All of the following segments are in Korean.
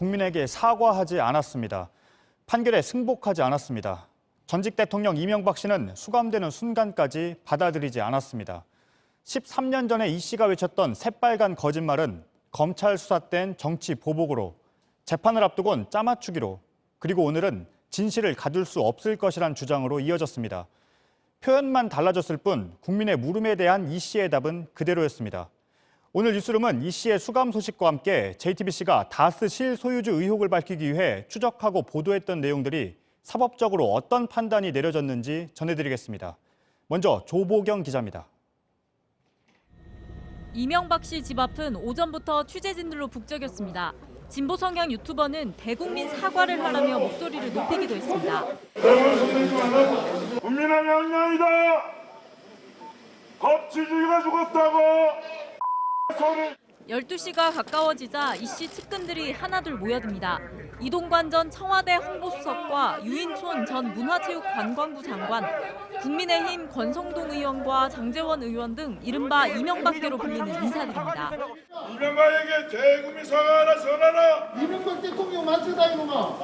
국민에게 사과하지 않았습니다. 판결에 승복하지 않았습니다. 전직 대통령 이명박 씨는 수감되는 순간까지 받아들이지 않았습니다. 13년 전에 이 씨가 외쳤던 새빨간 거짓말은 검찰 수사 땐 정치 보복으로, 재판을 앞두곤 짜맞추기로, 그리고 오늘은 진실을 가둘 수 없을 것이란 주장으로 이어졌습니다. 표현만 달라졌을 뿐 국민의 물음에 대한 이 씨의 답은 그대로였습니다. 오늘 뉴스룸은 이 씨의 수감 소식과 함께 JTBC가 다스 실소유주 의혹을 밝히기 위해 추적하고 보도했던 내용들이 사법적으로 어떤 판단이 내려졌는지 전해드리겠습니다. 먼저 조보경 기자입니다. 이명박 씨 집 앞은 오전부터 취재진들로 북적였습니다. 진보 성향 유튜버는 대국민 사과를 하라며 목소리를 높이기도 했습니다. 국민의 명령이다. 법치주의가 죽었다고. 12시가 가까워지자 이 씨 측근들이 하나둘 모여듭니다. 이동관 전 청와대 홍보수석과 유인촌 전 문화체육관광부 장관, 국민의힘 권성동 의원과 장제원 의원 등 이른바 이명박계로 불리는 인사들입니다. 이명박에게 대국민 사과하라 전하라. 이명박 대통령 만세다 이놈아.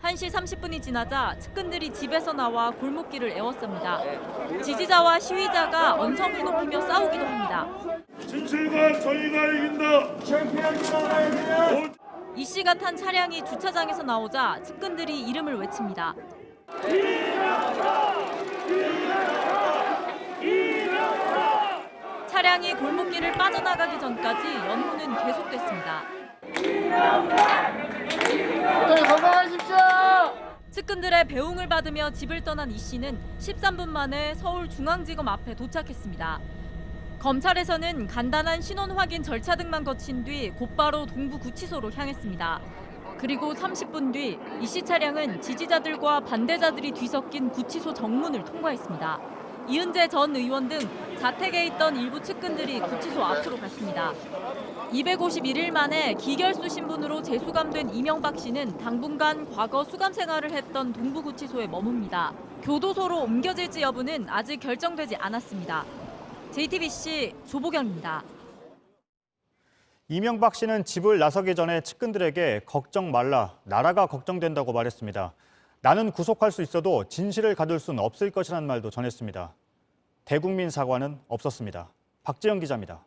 1시 30분이 지나자 측근들이 집에서 나와 골목길을 에웠습니다. 지지자와 시위자가 언성을 높이며 싸우기도 합니다. 진실과 정의가 이긴다. 이 씨가 탄 차량이 주차장에서 나오자 측근들이 이름을 외칩니다. 차량이 골목길을 빠져나가기 전까지 연호는 계속됐습니다. 건강하십시오. 측근들의 배웅을 받으며 집을 떠난 이 씨는 13분 만에 서울중앙지검 앞에 도착했습니다. 검찰에서는 간단한 신원 확인 절차 등만 거친 뒤 곧바로 동부구치소로 향했습니다. 그리고 30분 뒤 이 씨 차량은 지지자들과 반대자들이 뒤섞인 구치소 정문을 통과했습니다. 이은재 전 의원 등 자택에 있던 일부 측근들이 구치소 앞으로 갔습니다. 251일 만에 기결수 신분으로 재수감된 이명박 씨는 당분간 과거 수감 생활을 했던 동부구치소에 머뭅니다. 교도소로 옮겨질지 여부는 아직 결정되지 않았습니다. JTBC 조보경입니다. 이명박 씨는 집을 나서기 전에 측근들에게 걱정 말라, 나라가 걱정된다고 말했습니다. 나는 구속할 수 있어도 진실을 가둘 수는 없을 것이라는 말도 전했습니다. 대국민 사과는 없었습니다. 박재영 기자입니다.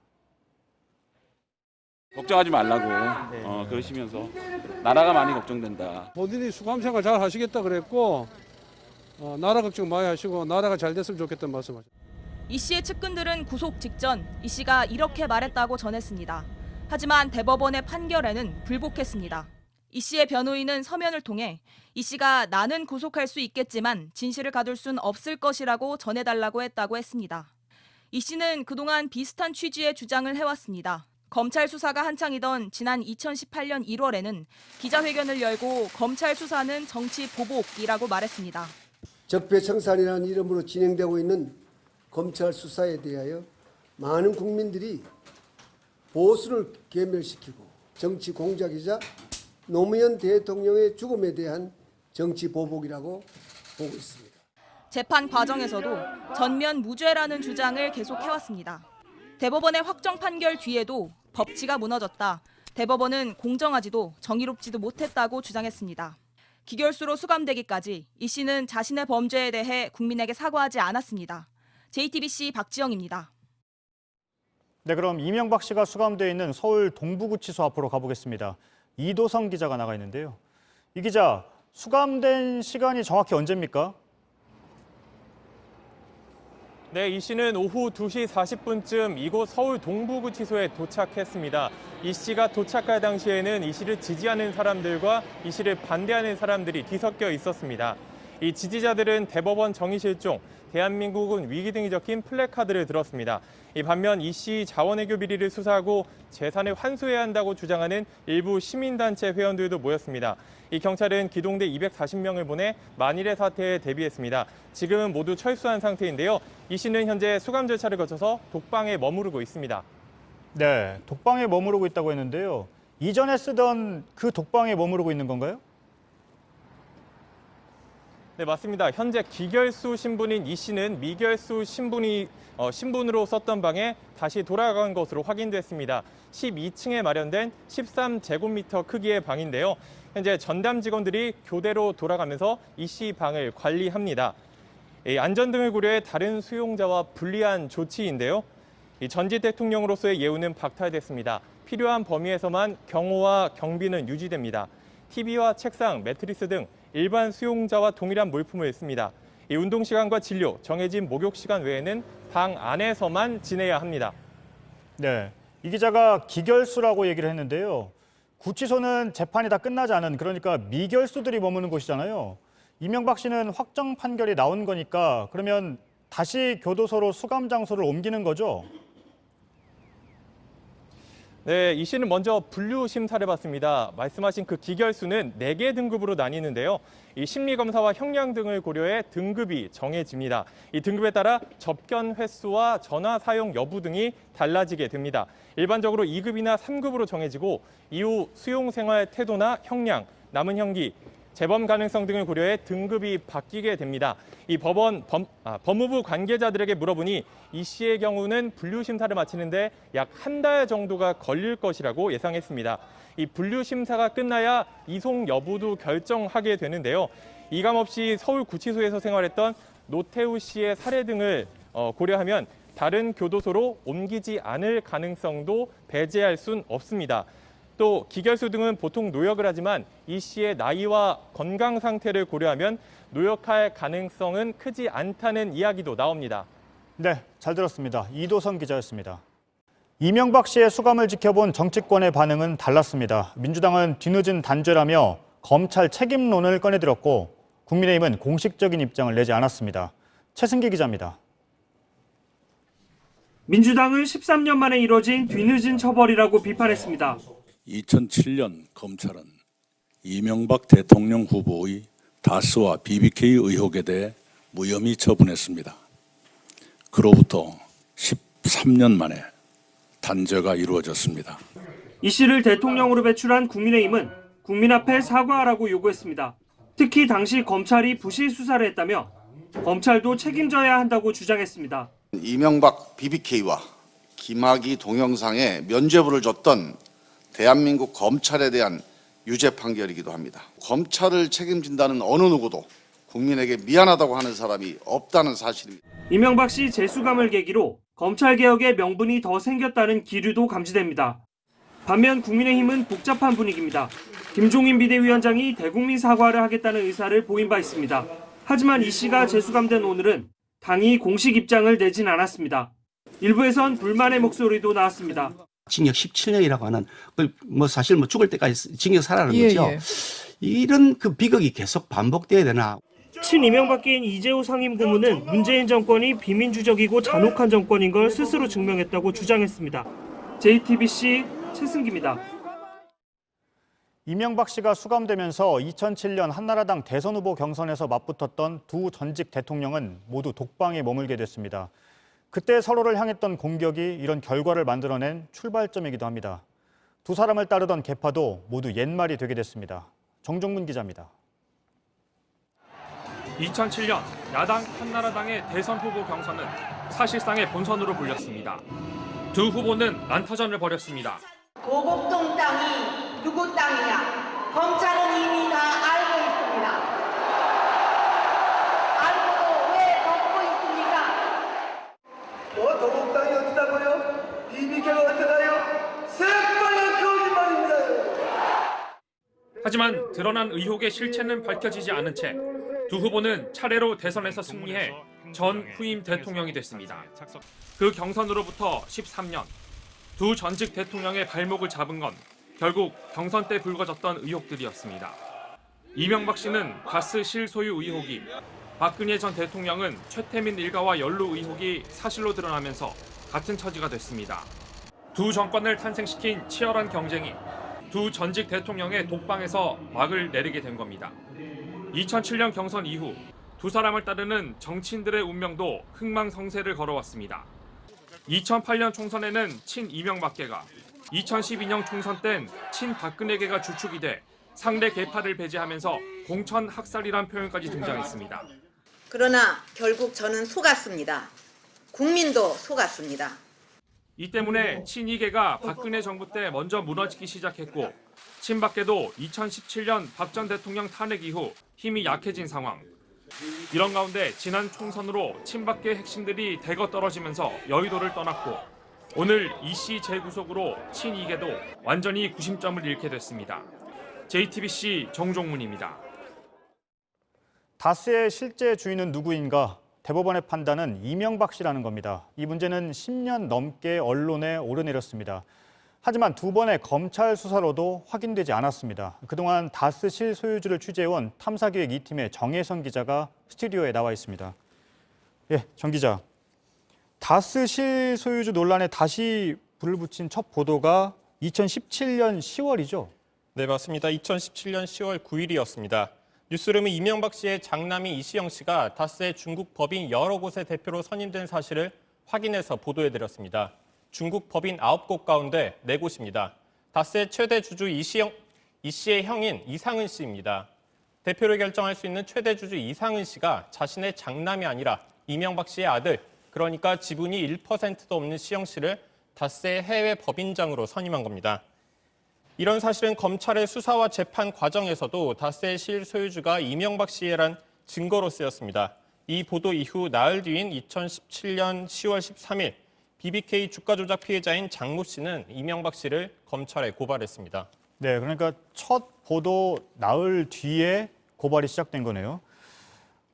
걱정하지 말라고 그러시면서 나라가 많이 걱정된다. 본인이 수감 생활 잘 하시겠다 그랬고 나라 걱정 많이 하시고 나라가 잘 됐으면 좋겠다는 말씀하셨습니다. 이 씨의 측근들은 구속 직전 이 씨가 이렇게 말했다고 전했습니다. 하지만 대법원의 판결에는 불복했습니다. 이 씨의 변호인은 서면을 통해 이 씨가 나는 구속할 수 있겠지만 진실을 가둘 순 없을 것이라고 전해달라고 했다고 했습니다. 이 씨는 그동안 비슷한 취지의 주장을 해왔습니다. 검찰 수사가 한창이던 지난 2018년 1월에는 기자회견을 열고 검찰 수사는 정치 보복이라고 말했습니다. 적폐청산이라는 이름으로 진행되고 있는 검찰 수사에 대하여 많은 국민들이 보수를 괴멸시키고 정치 공작이자 노무현 대통령의 죽음에 대한 정치 보복이라고 보고 있습니다. 재판 과정에서도 전면 무죄라는 주장을 계속해왔습니다. 대법원의 확정 판결 뒤에도 법치가 무너졌다. 대법원은 공정하지도 정의롭지도 못했다고 주장했습니다. 기결수로 수감되기까지 이 씨는 자신의 범죄에 대해 국민에게 사과하지 않았습니다. JTBC 박지영입니다. 네, 그럼 이명박 씨가 수감되어 있는 서울 동부구치소 앞으로 가보겠습니다. 이도성 기자가 나가 있는데요. 이 기자, 수감된 시간이 정확히 언제입니까? 네, 이 씨는 오후 2시 40분쯤 이곳 서울 동부구치소에 도착했습니다. 이 씨가 도착할 당시에는 이 씨를 지지하는 사람들과 이 씨를 반대하는 사람들이 뒤섞여 있었습니다. 이 지지자들은 대법원 정의실종, 대한민국은 위기 등이 적힌 플래카드를 들었습니다. 이 반면 이 씨 자원외교 비리를 수사하고 재산을 환수해야 한다고 주장하는 일부 시민단체 회원들도 모였습니다. 이 경찰은 기동대 240명을 보내 만일의 사태에 대비했습니다. 지금은 모두 철수한 상태인데요. 이 씨는 현재 수감 절차를 거쳐서 독방에 머무르고 있습니다. 네, 독방에 머무르고 있다고 했는데요. 이전에 쓰던 그 독방에 머무르고 있는 건가요? 네, 맞습니다. 현재 기결수 신분인 이 씨는 미결수 신분으로 썼던 방에 다시 돌아간 것으로 확인됐습니다. 12층에 마련된 13제곱미터 크기의 방인데요. 현재 전담 직원들이 교대로 돌아가면서 이 씨 방을 관리합니다. 안전 등을 고려해 다른 수용자와 분리한 조치인데요. 전직 대통령으로서의 예우는 박탈됐습니다. 필요한 범위에서만 경호와 경비는 유지됩니다. TV와 책상, 매트리스 등 일반 수용자와 동일한 물품을 씁니다. 이 운동 시간과 진료, 정해진 목욕 시간 외에는 방 안에서만 지내야 합니다. 네, 이 기자가 기결수라고 얘기를 했는데요. 구치소는 재판이 다 끝나지 않은, 그러니까 미결수들이 머무는 곳이잖아요. 이명박 씨는 확정 판결이 나온 거니까 그러면 다시 교도소로 수감 장소를 옮기는 거죠? 네, 이 씨는 먼저 분류 심사를 받습니다. 말씀하신 그 기결수는 4개 등급으로 나뉘는데요. 이 심리검사와 형량 등을 고려해 등급이 정해집니다. 이 등급에 따라 접견 횟수와 전화 사용 여부 등이 달라지게 됩니다. 일반적으로 2급이나 3급으로 정해지고 이후 수용 생활 태도나 형량, 남은 형기, 재범 가능성 등을 고려해 등급이 바뀌게 됩니다. 이 법무부 관계자들에게 물어보니 이 씨의 경우는 분류 심사를 마치는데 약 한 달 정도가 걸릴 것이라고 예상했습니다. 이 분류 심사가 끝나야 이송 여부도 결정하게 되는데요. 이감 없이 서울구치소에서 생활했던 노태우 씨의 사례 등을 고려하면 다른 교도소로 옮기지 않을 가능성도 배제할 순 없습니다. 또 기결수 등은 보통 노역을 하지만 이 씨의 나이와 건강 상태를 고려하면 노역할 가능성은 크지 않다는 이야기도 나옵니다. 네, 잘 들었습니다. 이도선 기자였습니다. 이명박 씨의 수감을 지켜본 정치권의 반응은 달랐습니다. 민주당은 뒤늦은 단죄라며 검찰 책임론을 꺼내들었고 국민의힘은 공식적인 입장을 내지 않았습니다. 최승기 기자입니다. 민주당은 13년 만에 이뤄진 뒤늦은 처벌이라고 비판했습니다. 2007년 검찰은 이명박 대통령 후보의 다스와 BBK 의혹에 대해 무혐의 처분했습니다. 그로부터 13년 만에 단죄가 이루어졌습니다. 이 씨를 대통령으로 배출한 국민의힘은 국민 앞에 사과하라고 요구했습니다. 특히 당시 검찰이 부실 수사를 했다며 검찰도 책임져야 한다고 주장했습니다. 이명박 BBK와 김학의 동영상에 면죄부를 줬던 대한민국 검찰에 대한 유죄 판결이기도 합니다. 검찰을 책임진다는 어느 누구도 국민에게 미안하다고 하는 사람이 없다는 사실입니다. 이명박 씨 재수감을 계기로 검찰개혁의 명분이 더 생겼다는 기류도 감지됩니다. 반면 국민의힘은 복잡한 분위기입니다. 김종인 비대위원장이 대국민 사과를 하겠다는 의사를 보인 바 있습니다. 하지만 이 씨가 재수감된 오늘은 당이 공식 입장을 내진 않았습니다. 일부에선 불만의 목소리도 나왔습니다. 징역 17년이라고 하는 사실 죽을 때까지 징역 살아라는 거죠. 이런 그 비극이 계속 반복돼야 되나? 친이명박계인 이재호 상임고문은 문재인 정권이 비민주적이고 잔혹한 정권인 걸 스스로 증명했다고 주장했습니다. JTBC 최승기입니다. 이명박 씨가 수감되면서 2007년 한나라당 대선 후보 경선에서 맞붙었던 두 전직 대통령은 모두 독방에 머물게 됐습니다. 그때 서로를 향했던 공격이 이런 결과를 만들어낸 출발점이기도 합니다. 두 사람을 따르던 계파도 모두 옛말이 되게 됐습니다. 정종문 기자입니다. 2007년 야당 한나라당의 대선 후보 경선은 사실상의 본선으로 불렸습니다. 두 후보는 난타전을 벌였습니다. 도곡동 땅이 누구 땅이냐? 검찰은 이미 다 알고 있습니다. 알고도 왜 덮고 있습니까? 도곡 땅이 어디다고요? BBK가 어디가요? 새빨간 거짓말입니다. 하지만 드러난 의혹의 실체는 밝혀지지 않은 채 두 후보는 차례로 대선에서 승리해 전 후임 대통령이 됐습니다. 그 경선으로부터 13년, 두 전직 대통령의 발목을 잡은 건 결국 경선 때 불거졌던 의혹들이었습니다. 이명박 씨는 가스 실소유 의혹이, 박근혜 전 대통령은 최태민 일가와 연루 의혹이 사실로 드러나면서 같은 처지가 됐습니다. 두 정권을 탄생시킨 치열한 경쟁이 두 전직 대통령의 독방에서 막을 내리게 된 겁니다. 2007년 경선 이후 두 사람을 따르는 정치인들의 운명도 흥망성쇠를 걸어왔습니다. 2008년 총선에는 친이명박계가, 2012년 총선 땐 친박근혜계가 주축이 돼 상대 계파를 배제하면서 공천 학살이란 표현까지 등장했습니다. 그러나 결국 저는 속았습니다. 국민도 속았습니다. 이 때문에 친이계가 박근혜 정부 때 먼저 무너지기 시작했고 친박계도 2017년 박 전 대통령 탄핵 이후 힘이 약해진 상황. 이런 가운데 지난 총선으로 친박계 핵심들이 대거 떨어지면서 여의도를 떠났고 오늘 이 씨 재구속으로 친이계도 완전히 구심점을 잃게 됐습니다. JTBC 정종문입니다. 다스의 실제 주인은 누구인가? 대법원의 판단은 이명박 씨라는 겁니다. 이 문제는 10년 넘게 언론에 오르내렸습니다. 하지만 두 번의 검찰 수사로도 확인되지 않았습니다. 그동안 다스 실소유주를 취재해온 탐사기획 2팀의 정혜선 기자가 스튜디오에 나와 있습니다. 예, 정 기자. 다스 실소유주 논란에 다시 불을 붙인 첫 보도가 2017년 10월이죠? 네, 맞습니다. 2017년 10월 9일이었습니다. 뉴스룸은 이명박 씨의 장남이 이시영 씨가 다스의 중국 법인 여러 곳의 대표로 선임된 사실을 확인해서 보도해드렸습니다. 중국 법인 9곳 가운데 4곳입니다. 다스의 최대 주주 이 씨의 형인 이상은 씨입니다. 대표를 결정할 수 있는 최대 주주 이상은 씨가 자신의 장남이 아니라 이명박 씨의 아들, 그러니까 지분이 1%도 없는 시영 씨를 다스의 해외 법인장으로 선임한 겁니다. 이런 사실은 검찰의 수사와 재판 과정에서도 다스의 실소유주가 이명박 씨라는 증거로 쓰였습니다. 이 보도 이후 나흘 뒤인 2017년 10월 13일 BBK 주가 조작 피해자인 장모 씨는 이명박 씨를 검찰에 고발했습니다. 네, 그러니까 첫 보도 나흘 뒤에 고발이 시작된 거네요.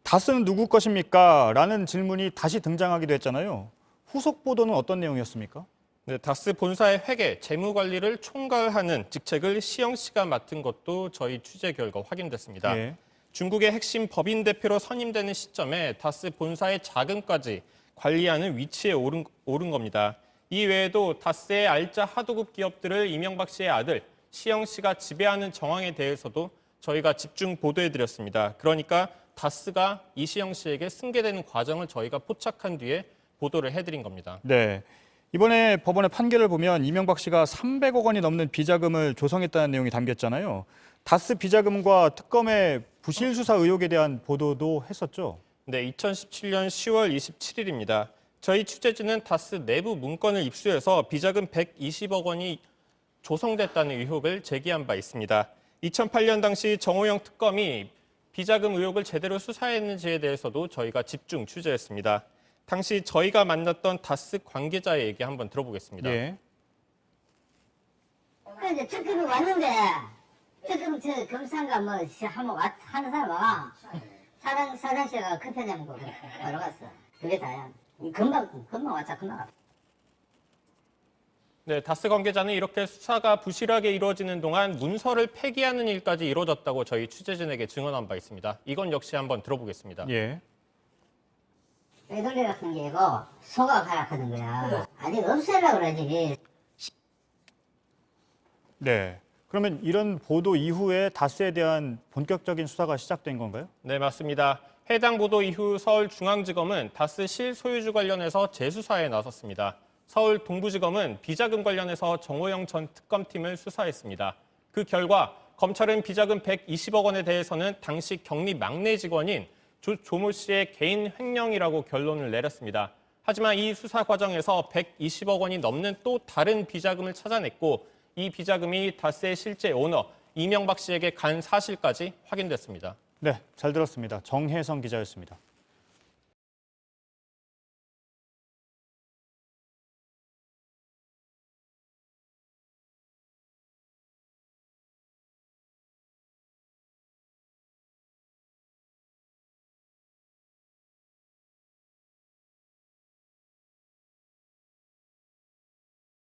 다스는 누구 것입니까? 라는 질문이 다시 등장하기도 했잖아요. 후속 보도는 어떤 내용이었습니까? 네, 다스 본사의 회계, 재무 관리를 총괄하는 직책을 시영 씨가 맡은 것도 저희 취재 결과 확인됐습니다. 예. 중국의 핵심 법인 대표로 선임되는 시점에 다스 본사의 자금까지 관리하는 위치에 오른 겁니다. 이 외에도 다스의 알짜 하도급 기업들을 이명박 씨의 아들 시영 씨가 지배하는 정황에 대해서도 저희가 집중 보도해드렸습니다. 그러니까 다스가 이시영 씨에게 승계되는 과정을 저희가 포착한 뒤에 보도를 해드린 겁니다. 네. 이번에 법원의 판결을 보면 이명박 씨가 300억 원이 넘는 비자금을 조성했다는 내용이 담겼잖아요. 다스 비자금과 특검의 부실 수사 의혹에 대한 보도도 했었죠. 네, 2017년 10월 27일입니다. 저희 취재진은 다스 내부 문건을 입수해서 비자금 120억 원이 조성됐다는 의혹을 제기한 바 있습니다. 2008년 당시 정호영 특검이 비자금 의혹을 제대로 수사했는지에 대해서도 저희가 집중 취재했습니다. 당시 저희가 만났던 다스 관계자의 얘기 한번 들어보겠습니다. 예. 이제 특검이 왔는데 특검 저 검사가 뭐 한번 하는 사람 와 사장실가 커피 내먹고 바로 갔어. 그게 다야. 금방 왔자 금방 왔어. 네, 다스 관계자는 이렇게 수사가 부실하게 이루어지는 동안 문서를 폐기하는 일까지 이루어졌다고 저희 취재진에게 증언한 바 있습니다. 이건 역시 한번 들어보겠습니다. 예. 빼돌리 같은 게 이고 소각하는 거야. 아직 없애려고 그러지. 네. 그러면 이런 보도 이후에 다스에 대한 본격적인 수사가 시작된 건가요? 네, 맞습니다. 해당 보도 이후 서울중앙지검은 다스 실소유주 관련해서 재수사에 나섰습니다. 서울 동부지검은 비자금 관련해서 정호영 전 특검팀을 수사했습니다. 그 결과 검찰은 비자금 120억 원에 대해서는 당시 경리 막내 직원인 조모 씨의 개인 횡령이라고 결론을 내렸습니다. 하지만 이 수사 과정에서 120억 원이 넘는 또 다른 비자금을 찾아냈고 이 비자금이 다스의 실제 오너 이명박 씨에게 간 사실까지 확인됐습니다. 네, 잘 들었습니다. 정혜성 기자였습니다.